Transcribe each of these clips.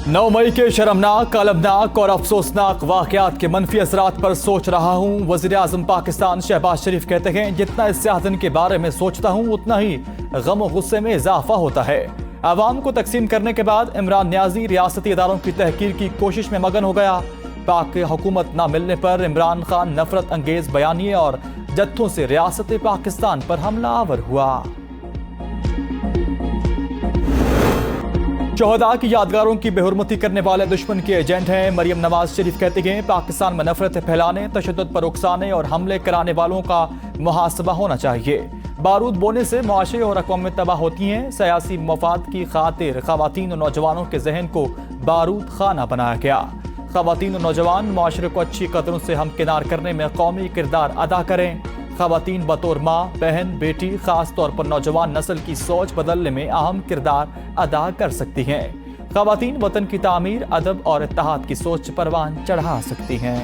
9 मई के शर्मनाक, अलमनाक और अफसोसनाक वाकयात के मनफी असरात पर सोच रहा हूँ। वज़ीर आज़म पाकिस्तान शहबाज शरीफ कहते हैं, जितना इस सियासत के बारे में सोचता हूँ उतना ही गम और गुस्से में इजाफा होता है। आवाम को तकसीम करने के बाद इमरान न्याजी रियासती इदारों की तहकीर की कोशिश में मगन हो गया। पाक हुकूमत न मिलने पर इमरान खान नफरत अंगेज बयानिए और जत्थों से रियासत पाकिस्तान पर हमला आवर हुआ। शोहदा की यादगारों की बेहुरमती करने वाले दुश्मन के एजेंट हैं। मरियम नवाज शरीफ कहती हैं, पाकिस्तान में नफरत फैलाने, तशद्दुद पर उकसाने और हमले कराने वालों का मुहासबा होना चाहिए। बारूद बोने से मुआशरे और अक़वाम तबाह होती हैं। सियासी मफाद की खातिर ख़वातीन और नौजवानों के जहन को बारूद खाना बनाया गया। ख़वातीन और नौजवान मुआशरे को अच्छी कदरों से हमकिनार करने में कौमी किरदार अदा करें। ख़वातीन बतौर माँ, बहन, बेटी, खास तौर पर नौजवान नस्ल की सोच बदलने में अहम किरदार अदा कर सकती हैं। ख़वातीन वतन की तामीर, अदब और इत्तेहाद की सोच परवान चढ़ा सकती हैं।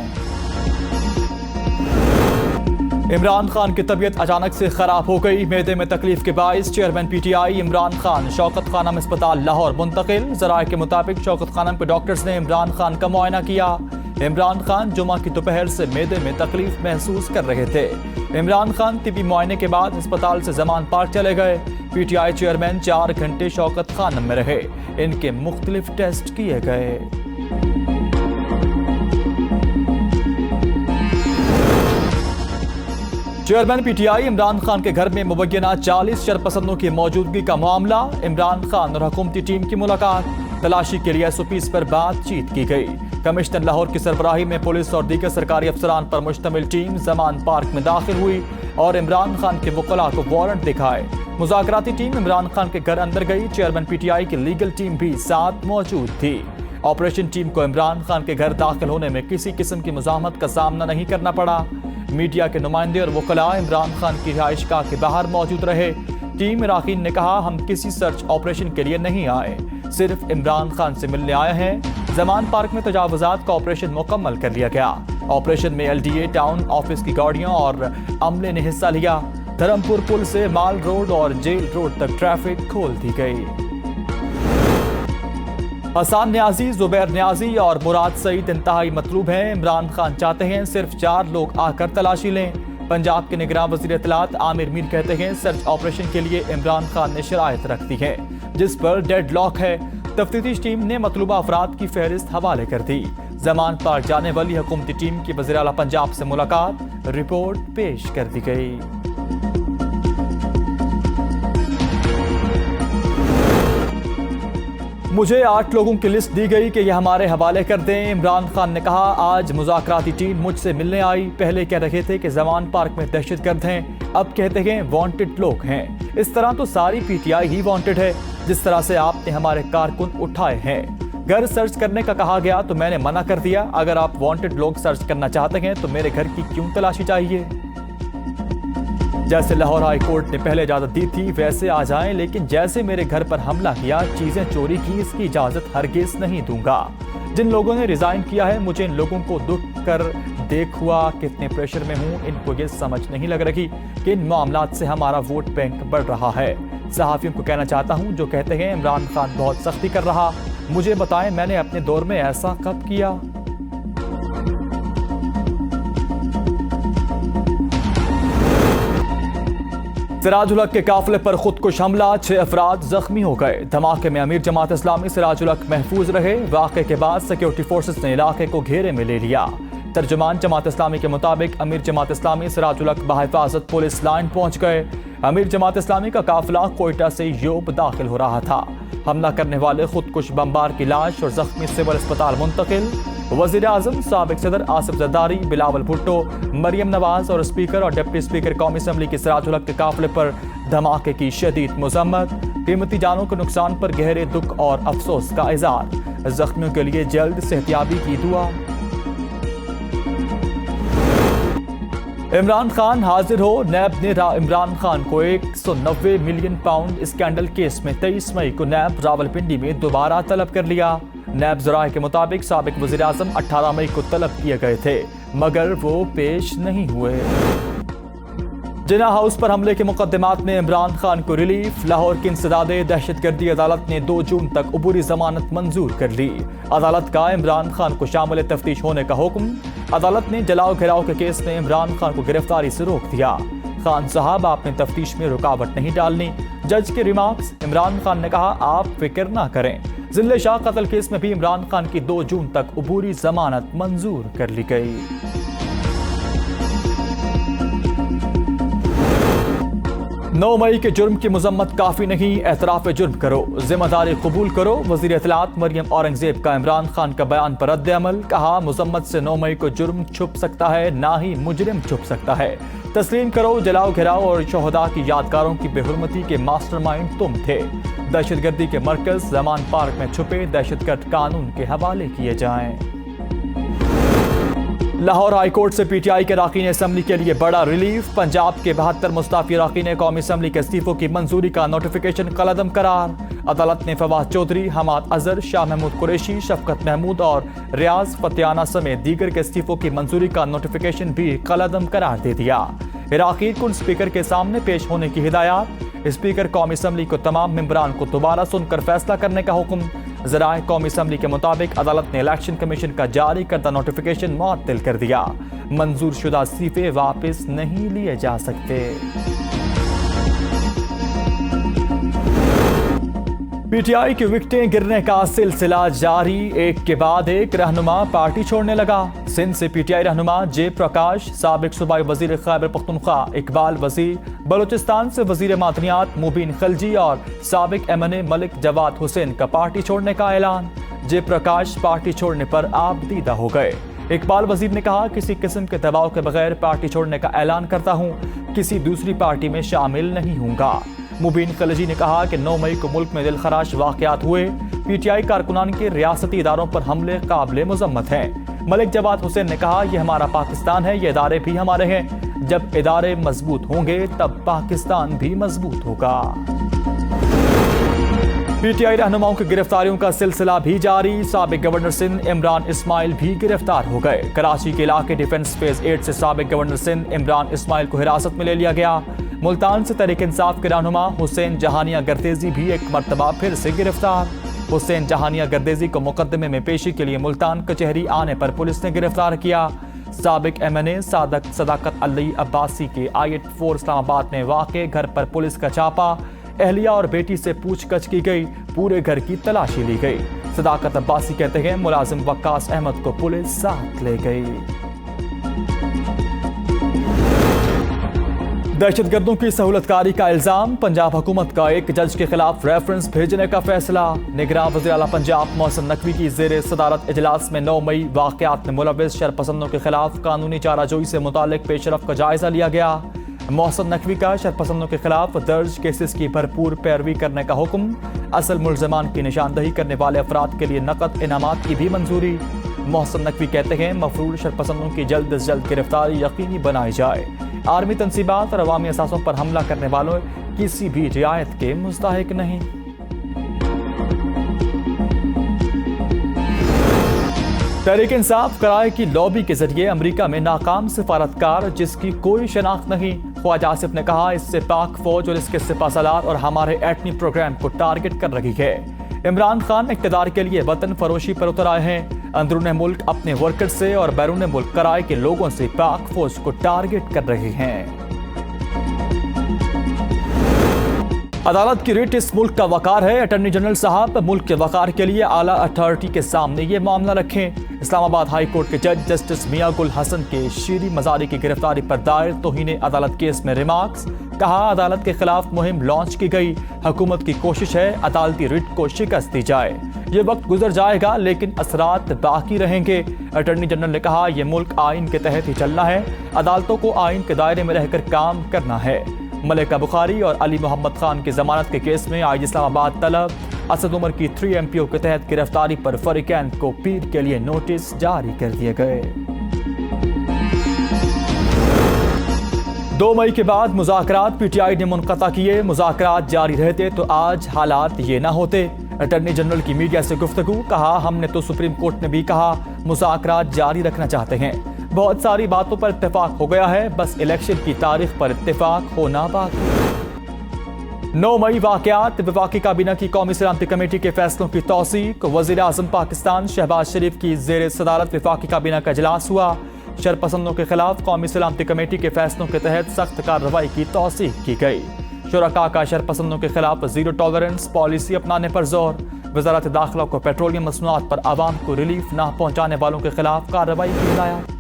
इमरान खान की तबीयत अचानक से खराब हो गई। मैदे में तकलीफ के बाइस चेयरमैन PTI इमरान खान शौकत खानम अस्पताल लाहौर मुंतकिल। ज़राए के मुताबिक शौकत खानम के डॉक्टर्स ने इमरान खान का मुआयना किया। इमरान खान जुमा की दोपहर से मैदे में तकलीफ महसूस कर रहे थे। इमरान खान तिबी मुआयने के बाद अस्पताल से जमान पार्क चले गए। PTI चेयरमैन 4 घंटे शौकत खानम में रहे। इनके मुख्तलिफ टेस्ट किए गए। चेयरमैन PTI इमरान खान के घर में मुबैना 40 शरपसंदों की मौजूदगी का मामला। इमरान खान और हुकूमती टीम की मुलाकात, तलाशी के लिए SOPs पर बातचीत की गई। कमिश्नर लाहौर की सरबराही में पुलिस और दीगर सरकारी अफसरान पर मुश्तमिल टीम जमान पार्क में दाखिल हुई और इमरान खान के वकला को वारंट दिखाए। मुज़ाकराती टीम इमरान खान के घर अंदर गई। चेयरमैन PTI की लीगल टीम भी साथ मौजूद थी। ऑपरेशन टीम को इमरान खान के घर दाखिल होने में किसी किस्म की मुज़ाहमत का सामना नहीं करना पड़ा। मीडिया के नुमाइंदे और वकला इमरान खान की रिहाइशगाह के बाहर मौजूद रहे। टीम इराकीन ने कहा, हम किसी सर्च ऑपरेशन के लिए नहीं आए, सिर्फ इमरान खान से मिलने आए हैं। जमान पार्क में तजावुजात का ऑपरेशन मुकम्मल कर लिया गया। ऑपरेशन में LDA टाउन ऑफिस की गाड़ियों और अमले ने हिस्सा लिया। धर्मपुर पुल से माल रोड और जेल रोड तक ट्रैफिक खोल दी गई। हसन न्याजी, जुबैर न्याजी और मुराद सईद इंतहाई मतलूब हैं। इमरान खान चाहते हैं सिर्फ 4 लोग आकर तलाशी लें। पंजाब के निगरान वज़ीर इत्तलात आमिर मीर कहते हैं, सर्च ऑपरेशन के लिए इमरान खान ने शराइत रख दी है जिस पर डेड लॉक है। तफ्तीश टीम ने मतलूबा अफराद की फहरिस्त हवाले कर दी। जमान पार्क जाने वाली हुकूमती टीम की वज़ीर आला पंजाब से मुलाकात, रिपोर्ट पेश कर दी गई। मुझे 8 लोगों की लिस्ट दी गई कि ये हमारे हवाले कर दें। इमरान खान ने कहा, आज मुज़ाकराती टीम मुझसे मिलने आई। पहले कह रहे थे कि जमान पार्क में दहशतगर्द हैं, अब कहते हैं वांटेड लोग हैं। इस तरह तो सारी PTI ही वांटेड है। जिस तरह से आपने हमारे कारकुन उठाए हैं। घर सर्च करने का कहा गया तो मैंने मना कर दिया। अगर आप वांटेड लोग सर्च करना चाहते हैं तो मेरे घर की क्यों तलाशी चाहिए? जैसे लाहौर हाई कोर्ट ने पहले इजाजत दी थी वैसे आ जाएं, लेकिन जैसे मेरे घर पर हमला किया, चीजें चोरी की, इसकी इजाजत हरगिज नहीं दूंगा। जिन लोगों ने रिजाइन किया है, मुझे इन लोगों को दुख कर देख हुआ कितने प्रेशर में हूं। इनको ये समझ नहीं लग रही कि इन मामलात से हमारा वोट बैंक बढ़ रहा है। सहाफियों को कहना चाहता हूं जो कहते हैं इमरान खान बहुत सख्ती कर रहा, मुझे बताएं मैंने अपने दौर में ऐसा कब किया? सिराजुल हक के काफिले पर खुदकुश हमला, 6 अफराद जख्मी हो गए। धमाके में अमीर जमात इस्लामी सिराजुल हक महफूज रहे। वाक़े के बाद सिक्योरिटी फोर्सेस ने इलाके को घेरे में ले लिया। तर्जुमान जमात इस्लामी के मुताबिक अमीर जमात इस्लामी सिराजुल हक बहिफाजत पुलिस लाइन पहुंच गए। अमीर जमात इस्लामी का काफिला कोयटा से योब दाखिल हो रहा था। हमला करने वाले खुदकुश बमबार की लाश और जख्मी सिविल अस्पताल मुंतकिल। वज़ीर आज़म, साबिक सदर आसिफ जरदारी, बिलावल भुट्टो, मरियम नवाज और स्पीकर और डिप्टी स्पीकर कौमी असम्बली की सिराजुल हक के काफिले पर धमाके की शदीद मज़म्मत। कीमती जानों के नुकसान पर गहरे दुख और अफसोस का इज़हार। जख्मियों के लिए जल्द सेहतियाबी की दुआ। इमरान खान हाजिर हो। नैब ने इमरान खान को 190 मिलियन पाउंड स्कैंडल केस में 23 मई को नैब रावलपिंडी में दोबारा तलब कर लिया। नैब ज़राए के मुताबिक साबिक वज़ीर आज़म 18 मई को तलब किए गए थे मगर वो पेश नहीं हुए। जिना हाउस पर हमले के मुकदमात में इमरान खान को रिलीफ। लाहौर की इंसदादे दहशतगर्दी अदालत ने 2 जून तक अबूरी जमानत मंजूर कर ली। अदालत का इमरान खान को शामिल तफ्तीश होने का हुक्म। अदालत ने जलाओ घिराव के केस में इमरान खान को गिरफ्तारी से रोक दिया। खान साहब, आपने तफ्तीश में रुकावट नहीं डालनी। जज के रिमार्क्स। इमरान खान ने कहा, आप फिक्र ना करें। जिले शाह कत्ल केस में भी इमरान खान की 2 जून तक अबूरी जमानत मंजूर कर ली गई। 9 मई के जुर्म की मजम्मत काफी नहीं, एतराफ जुर्म करो, जिम्मेदारी कबूल करो। वजीर इत्तलात मरियम औरंगजेब का इमरान खान का बयान पर रद्द अमल। कहा, मुजम्मत से 9 मई को जुर्म छुप सकता है, ना ही मुजरिम छुप सकता है। तस्लीम करो, जलाओ घिराओ और शोहदा की यादगारों की बेहुरमती के मास्टरमाइंड तुम थे। दहशतगर्दी के मरकज जमान पार्क में छुपे दहशतगर्द कानून के हवाले किए जाएं। लाहौर हाईकोर्ट से पीटीआई के अरकान असम्बली के लिए बड़ा रिलीफ। पंजाब के 72 मुस्ताफी अरकान कौमी असम्बली के इस्तीफों की मंजूरी का नोटिफिकेशन कलअदम करार। अदालत ने फवाद चौधरी, हमाद अजहर, शाह महमूद कुरैशी, शफकत महमूद और रियाज फतियाना समेत दीगर के इस्तीफों की मंजूरी का नोटिफिकेशन भी कलअदम करार दे दिया। अरकान को स्पीकर के सामने पेश होने की हिदायत। स्पीकर कौमी असम्बली को तमाम मेंबरान को दोबारा सुनकर फैसला करने का हुक्म। ज़राए कौमी असम्बली के मुताबिक अदालत ने इलेक्शन कमीशन का जारी करदा नोटिफिकेशन मुअत्तल कर दिया। मंजूर शुदा इस्तीफे वापस नहीं लिए जा सकते। पीटीआई की विकेटें गिरने का सिलसिला जारी। एक के बाद एक रहनुमा पार्टी छोड़ने लगा। सिंध से पीटीआई रहनुमा जय प्रकाश, साबिक सूबाई वजीर खैबर पख्तूनख्वा इकबाल वजीर, बलूचिस्तान से वजीर मादनियात मुबीन खलजी और साबिक एमएनए मलिक जवाद हुसैन का पार्टी छोड़ने का ऐलान। जय प्रकाश पार्टी छोड़ने पर आबदीदा हो गए। इकबाल वजीर ने कहा, किसी किस्म के दबाव के बगैर पार्टी छोड़ने का ऐलान करता हूं, किसी दूसरी पार्टी में शामिल नहीं होऊंगा। मुबीन खलजी ने कहा कि 9 मई को मुल्क में दिलखराश वाकयात हुए। पीटीआई कारकुनान के रियासती इदारों पर हमले काबिल मुजम्मत हैं। मलिक जवाद हुसैन ने कहा, यह हमारा पाकिस्तान है, ये इदारे भी हमारे हैं। जब इदारे मजबूत होंगे तब पाकिस्तान भी मजबूत होगा। पीटीआई रहनुमाओं की गिरफ्तारियों का सिलसिला भी जारी। साबिक गवर्नर सिंध इमरान इस्माइल भी गिरफ्तार हो गए। कराची के इलाके डिफेंस फेज 8 से साबिक गवर्नर सिंध इमरान इस्माइल को हिरासत में ले लिया गया। मुल्तान से तहरीक इंसाफ के रहनुमा हुसैन जहानिया गर्देजी भी एक मरतबा फिर से गिरफ्तार। हुसैन जहानिया गर्देजी को मुकदमे में पेशी के लिए मुल्तान कचहरी आने पर पुलिस ने गिरफ्तार किया। साबिक एमएनए सदाकत अली अब्बासी के I-84 इस्लामाबाद में वाक़े घर पर पुलिस का छापा। अहलिया और बेटी से पूछताछ की गई, पूरे घर की तलाशी ली गई। सदाकत अब्बासी कहते हैं, मुलाजिम वक्कास अहमद को पुलिस साथ ले गई। दहशतगर्दों की सहूलतकारी का इल्जाम। पंजाब हुकूमत का एक जज के खिलाफ रेफरेंस भेजने का फैसला। निगरान वज़ीर आला पंजाब मोहसिन नकवी की ज़ेर सदारत इजलास में 9 मई वाक़यात में मुलव्विस शरपसंदों के खिलाफ कानूनी चाराजोई से मुतालिक पेशरफ का जायजा लिया गया। मोहसिन नकवी का शरपसंदों के खिलाफ दर्ज केसेस की भरपूर पैरवी करने का हुक्म। असल मुल्ज़मान की निशानदही करने वाले अफराद के लिए नकद इनामात की भी मंजूरी। मोहसिन नकवी कहते हैं, मफरूर शरपसंदों की जल्द से जल्द गिरफ्तारी यकीनी बनाई जाए। आर्मी तंसीबात और अवामी असासों पर हमला करने वालों किसी भी रियायत के मुस्तहिक नहीं। तहरीक इंसाफ कराए की लॉबी के जरिए अमेरिका में नाकाम सिफारतकार जिसकी कोई शनाख्त नहीं। ख्वाजा आसिफ ने कहा, इससे पाक फौज और इसके सिपाहसालार और हमारे एटमी प्रोग्राम को टारगेट कर रही है। इमरान खान इक़्तिदार के लिए वतन फरोशी पर उतर आए हैं। अंदरूनी मुल्क अपने वर्कर से और बैरून मुल्क कराए के लोगों से पाक फौज को टारगेट कर रहे हैं। अदालत की रिट इस मुल्क का वकार है। अटॉर्नी जनरल साहब मुल्क के वकार के लिए आला अथॉरिटी के सामने ये मामला रखें। इस्लामाबाद हाई कोर्ट के जज जस्टिस मियां गुल हसन के शीरी मजारी की गिरफ्तारी पर दायर तौहीन अदालत केस में रिमार्क्स। कहा, अदालत के खिलाफ मुहिम लॉन्च की गई। हुकूमत की कोशिश है अदालती रिट को शिकस्त दी जाए। ये वक्त गुजर जाएगा लेकिन असरात बाकी रहेंगे। अटॉर्नी जनरल ने कहा, यह मुल्क आइन के तहत ही चलना है। अदालतों को आइन के दायरे में रहकर काम करना है। मलिका बुखारी और अली मोहम्मद खान की जमानत के केस में आज इस्लामाबाद तलब। असद उमर की 3 MPO के तहत गिरफ्तारी पर फरीकैन को पीर के लिए नोटिस जारी कर दिए गए। 2 मई के बाद मुज़ाकरात पीटीआई ने मुनक़ता किए। मुज़ाकरात जारी रहते तो आज हालात ये ना होते। अटॉर्नी जनरल की मीडिया से गुफ्तगू। कहा, हमने तो सुप्रीम कोर्ट ने भी कहा मुज़ाकरात जारी रखना चाहते हैं। बहुत सारी बातों पर इत्तेफाक हो गया है, बस इलेक्शन की तारीख पर इत्तेफाक होना बाकी। 9 मई वाकयात, वफाकी काबीना की कौमी सलामती कमेटी के फैसलों की तौसीक। वजीर आजम पाकिस्तान शहबाज शरीफ की जेर सदारत वफाकी काबीना का इजलास हुआ। शरपसंदों के खिलाफ कौमी सलामती कमेटी के फैसलों के तहत सख्त कार्रवाई की तौसीक की गई। शुरका का शरपसंदों के खिलाफ जीरो टॉलरेंस पॉलिसी अपनाने पर जोर। वजारत दाखिला को पेट्रोलियम मसनूआत पर आवाम को रिलीफ न पहुंचाने वालों के खिलाफ कार्रवाई की हिदायत।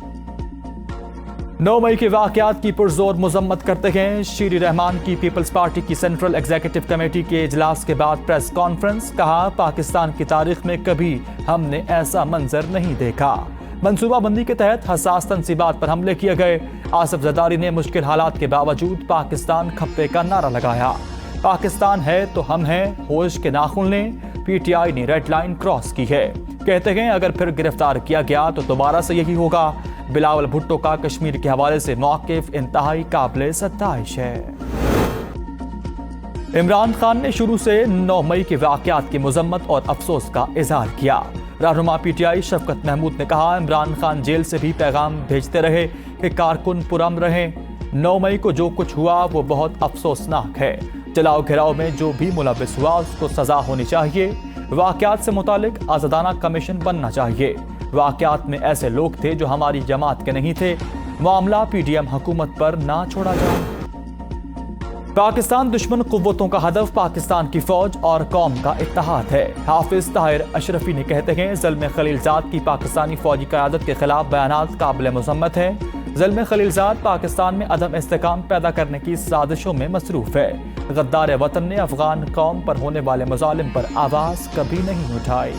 9 मई के वाकयात की पुरजोर मजम्मत करते हैं शीरी रहमान की पीपल्स पार्टी की सेंट्रल एग्जीक्यूटिव कमेटी के इजलास के बाद प्रेस कॉन्फ्रेंस। कहा, पाकिस्तान की तारीख में कभी हमने ऐसा मंजर नहीं देखा। मनसूबाबंदी के तहत हसास तनसीबात पर हमले किए गए। आसिफ जरदारी ने मुश्किल हालात के बावजूद पाकिस्तान खप्पे का नारा लगाया। पाकिस्तान है तो हम हैं, होश के नाखून लें। पीटीआई ने रेड लाइन क्रॉस की है। कहते हैं अगर फिर गिरफ्तार किया गया तो दोबारा से यही होगा। बिलावल भुट्टो का कश्मीर के हवाले से मौक़िफ़ इंतहाई काबिल सत्ताइश है। इमरान खान ने शुरू से 9 मई के वाकयात की मजम्मत और अफसोस का इजहार किया। रहनुमा पीटीआई शफकत महमूद ने कहा, इमरान खान जेल से भी पैगाम भेजते रहे कि कारकुन पुरअमन रहें। 9 मई को जो कुछ हुआ वो बहुत अफसोसनाक है। जलाओ घिराव में जो भी मुलविस हुआ उसको सजा होनी चाहिए। वाकयात से मुतालिक आज़ादाना कमीशन बनना चाहिए। वाकयात में ऐसे लोग थे जो हमारी जमात के नहीं थे। मामला पीडीएम हुकूमत पर ना छोड़ा जाए। पाकिस्तान दुश्मन कुव्वतों का हदफ पाकिस्तान की फौज और कौम का इत्तेहाद है। हाफिज ताहिर अशरफी ने कहते हैं, ज़ल्म खलीलजाद की पाकिस्तानी फौजी क़यादत के खिलाफ बयानात काबिल मज़म्मत है। ज़ल्म खलीलजाद पाकिस्तान में अदम इस्तेकाम पैदा करने की साजिशों में मसरूफ है। गद्दार वतन ने अफगान कौम पर होने वाले मज़ालिम पर आवाज़ कभी नहीं उठाई।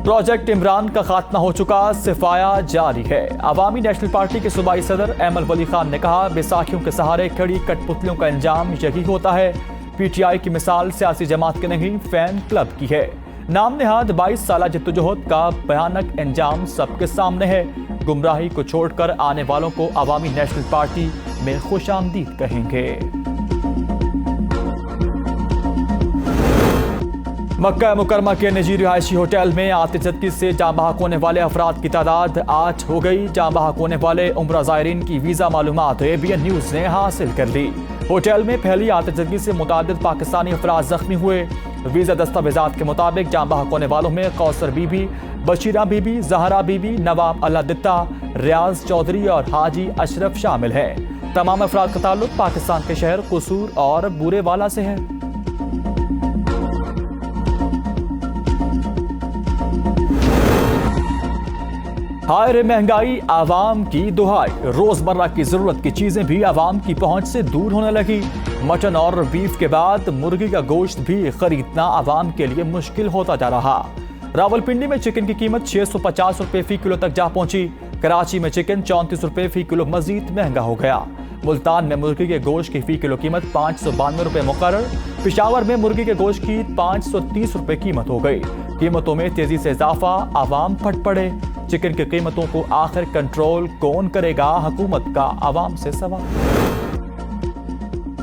प्रोजेक्ट इमरान का खात्मा हो चुका, सिफाया जारी है। अवामी नेशनल पार्टी के सूबाई सदर अहमद वली खान ने कहा, बैसाखियों के सहारे खड़ी कठपुतलियों का अंजाम यही होता है। पीटीआई की मिसाल सियासी जमात के नहीं फैन क्लब की है। नाम नेहाद 22 साल जद्दोजहद का भयानक अंजाम सबके सामने है। गुमराही को छोड़कर आने वालों को अवामी नेशनल पार्टी में खुशामदीद कहेंगे। मक्का मुकरमा के निजी रिहायशी होटल में आतिशबाजी से जाँ बहक होने वाले अफराद की तादाद 8 हो गई। जाँ बहक होने वाले उम्रा ज़ायरीन की वीज़ा मालूमात ABN न्यूज़ ने हासिल कर ली। होटल में फैली आतिशबाजी से मुतादिद पाकिस्तानी अफराद जख्मी हुए। वीज़ा दस्तावेजात के मुताबिक जाँ बहक होने वालों में कौसर बीबी, बशीरा बीबी, जहरा बीबी, नवाब अल्लादित्ता, रियाज चौधरी और हाजी अशरफ शामिल हैं। तमाम अफराद का ताल्लुक पाकिस्तान के शहर कसूर और बूरेवाला से है। हाय रे महंगाई, आवाम की दुहाई। रोजमर्रा की जरूरत की चीजें भी आवाम की पहुंच से दूर होने लगी। मटन और बीफ के बाद मुर्गी का गोश्त भी खरीदना आवाम के लिए मुश्किल होता जा रहा। रावलपिंडी में चिकन की कीमत 650 रुपए फी किलो तक जा पहुंची। कराची में चिकन 34 रुपए फी किलो मजीद महंगा हो गया। मुल्तान में मुर्गी के गोश्त की फी किलो कीमत 592 रुपए मुकर्रर। पिशावर में मुर्गी के गोश्त की 530 रुपए कीमत हो गई। कीमतों में तेजी से इजाफा, आवाम फट पड़े। चिकन की कीमतों को आखिर कंट्रोल कौन करेगा, हुकूमत का आवाम से सवाल।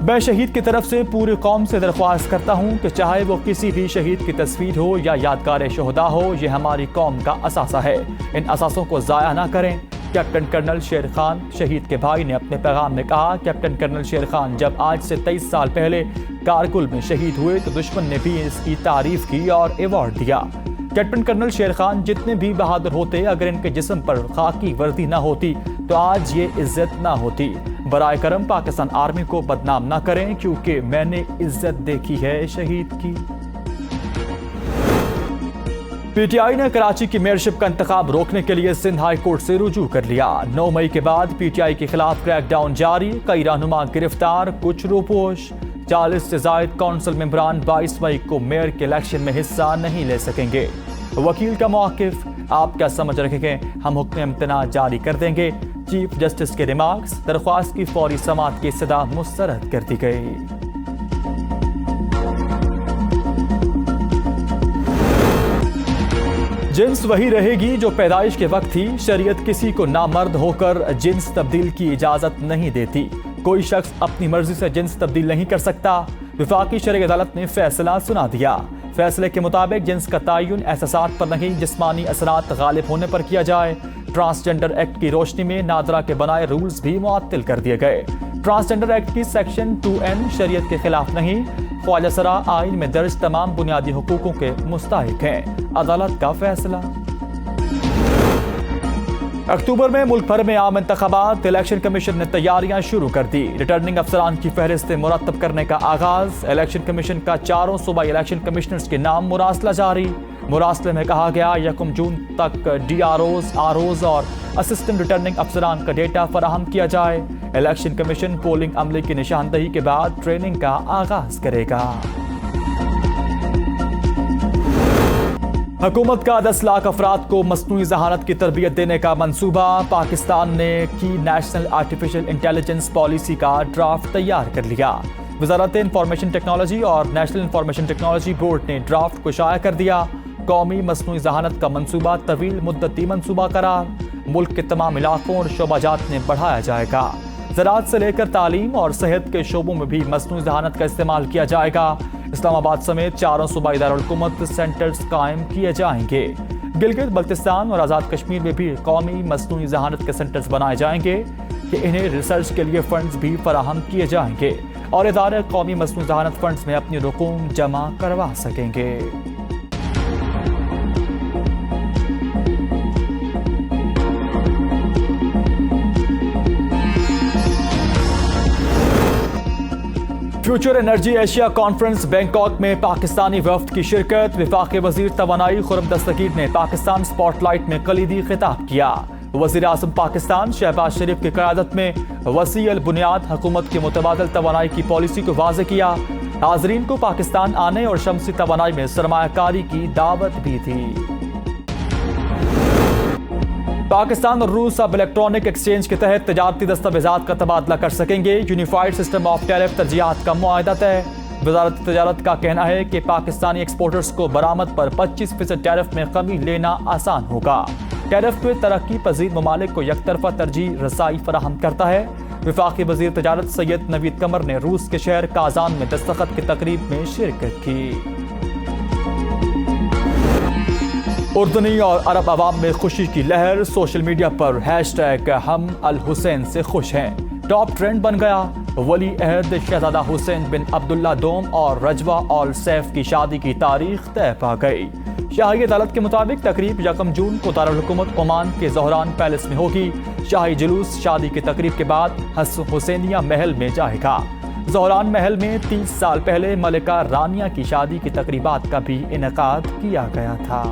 मैं शहीद की तरफ से पूरी कौम से दरख्वास्त करता हूं कि चाहे वो किसी भी शहीद की तस्वीर हो या यादगार शोहदा हो, ये हमारी कौम का असासा है। इन असासों को जाया ना करें। कैप्टन कर्नल शेर खान शहीद के भाई ने अपने पैगाम में कहा, कैप्टन कर्नल शेर खान जब आज से 23 साल पहले कारगिल में शहीद हुए तो दुश्मन ने भी इसकी तारीफ की और अवार्ड दिया। कैप्टन कर्नल शेर खान जितने भी बहादुर होते, अगर इनके जिस्म पर खाकी वर्दी ना होती तो आज ये इज्जत ना होती। बराए करम पाकिस्तान आर्मी को बदनाम ना करें, क्योंकि मैंने इज्जत देखी है शहीद की। पीटीआई ने कराची की मेयरशिप का इंतखाब रोकने के लिए सिंध हाई कोर्ट से रुजू कर लिया। 9 मई के बाद पीटीआई के खिलाफ क्रैकडाउन जारी, कई रहनुमा गिरफ्तार, कुछ रूपोश। 40 से जायद काउंसिल मेंबरान 22 मई को मेयर के इलेक्शन में हिस्सा नहीं ले सकेंगे। वकील का मौक़िफ़, आप क्या समझ रखेंगे, हम हुक्म इम्तना जारी कर देंगे। चीफ जस्टिस के रिमार्क्स, दरख्वास्त की फौरी समाअत की सदा मुस्तरद कर दी गई। जिन्स वही रहेगी जो पैदाइश के वक्त थी। शरीयत किसी को नामर्द होकर जिन्स तब्दील की इजाजत नहीं देती। कोई शख्स अपनी मर्जी से जिन्स तब्दील नहीं कर सकता। वफाकी शरई अदालत ने फैसला सुना दिया। फैसले के मुताबिक जिन्स का तयन एहसासात पर नहीं, जिस्मानी असरात गालिब होने पर किया जाए। ट्रांसजेंडर एक्ट की रोशनी में नादरा के बनाए रूल्स भी मुअत्तल कर दिए गए। ट्रांसजेंडर एक्ट की सेक्शन 2N शरीयत के खिलाफ नहीं, ख्वाजा सरा आइन में दर्ज तमाम बुनियादी हुकूकों के मुस्तहिक हैं। अदालत का फैसला। अक्टूबर में मुल्क भर में आम इंतखाबात, इलेक्शन कमीशन ने तैयारियां शुरू कर दी। रिटर्निंग अफसरान की फहरिस्तें मुरतब करने का आगाज। इलेक्शन कमीशन का 4 सूबाई इलेक्शन कमिश्नर्स के नाम मुरासला जारी। मुरासले में कहा गया 1 जून तक DROs, ROs और असिस्टेंट रिटर्निंग अफसरान का डेटा फराहम किया जाए। इलेक्शन कमीशन पोलिंग अमले की निशानदही के बाद ट्रेनिंग का आगाज करेगा। हुकूमत का 10 लाख अफराद को मसनूई जहानत की तरबियत देने का मंसूबा। पाकिस्तान ने की नेशनल आर्टिफिशियल इंटेलिजेंस पॉलिसी का ड्राफ्ट तैयार कर लिया। वजारत इंफॉर्मेशन टेक्नोलॉजी और नेशनल इंफॉर्मेशन टेक्नोलॉजी बोर्ड ने ड्राफ्ट को शाया कर दिया। कौमी मसनूई जहानत का मंसूबा तवील मुद्दती मंसूबा करार। मुल्क के तमाम इलाकों और शोबाजात में बढ़ाया जाएगा। ज़राअत से लेकर तालीम और सेहत के शोबों में भी मसनूई जहानत का इस्तेमाल किया जाएगा। इस्लामाबाद समेत 4 सूबाई दारुल-हुकूमत सेंटर्स कायम किए जाएंगे। गिलगित बल्तिस्तान और आज़ाद कश्मीर में भी कौमी मसनूई जहानत के सेंटर्स बनाए जाएंगे कि इन्हें रिसर्च के लिए फंड्स भी फराहम किए जाएंगे और इदारे कौमी मसनूई जहानत फंड्स में अपनी रकूम जमा करवा सकेंगे। Future energy Asia conference Bangkok में पाकिस्तानी वफ्द की शिरकत। वफाकी वजीर तवानाई खुर्रम दस्तगीर ने पाकिस्तान स्पॉटलाइट में कलीदी खिताब किया। वजीर आज़म पाकिस्तान शहबाज शरीफ की क़यादत में वसी अल बुनियाद हुकूमत की मुतबादल तवानाई की पॉलिसी को वाज़ेह किया। हाज़रीन को पाकिस्तान आने और शमसी तवानाई में सरमायाकारी की दावत भी थी। पाकिस्तान और रूस अब इलेक्ट्रॉनिक एक्सचेंज के तहत तजारती दस्तावेजात का तबादला कर सकेंगे। यूनिफाइड सिस्टम ऑफ टैरिफ तरजीहात का मुआहदा तय। वजारत तजारत का कहना है कि पाकिस्तानी एक्सपोर्टर्स को बरामद पर 25% टैरिफ में कमी लेना आसान होगा। टैरिफ में तरक्की पजीर ममालिक को यकतरफा तरजीह रसाई फराहम करता है। वफाकी वजीर तजारत सैयद नवीद कमर ने रूस के शहर काजान में दस्तखत की तकरीब में शिरकत की। उर्दनी और अरब अवाम में खुशी की लहर। सोशल मीडिया पर हैशटैग हम अल हुसैन से खुश हैं टॉप ट्रेंड बन गया। वली अहद शहजादा हुसैन बिन अब्दुल्ला दोम और रजवा और सैफ की शादी की तारीख तय पा गई। शाही अदालत के मुताबिक तकरीब 1 जून को दारुल-हुकूमत ओमान के ज़ोहरान पैलेस में होगी। शाही जुलूस शादी की तकरीब के बाद हुसैनिया महल में जाएगा। ज़ोहरान महल में 30 साल पहले मलिका रानिया की शादी की तकरीबात का भी इनेकाद किया गया था।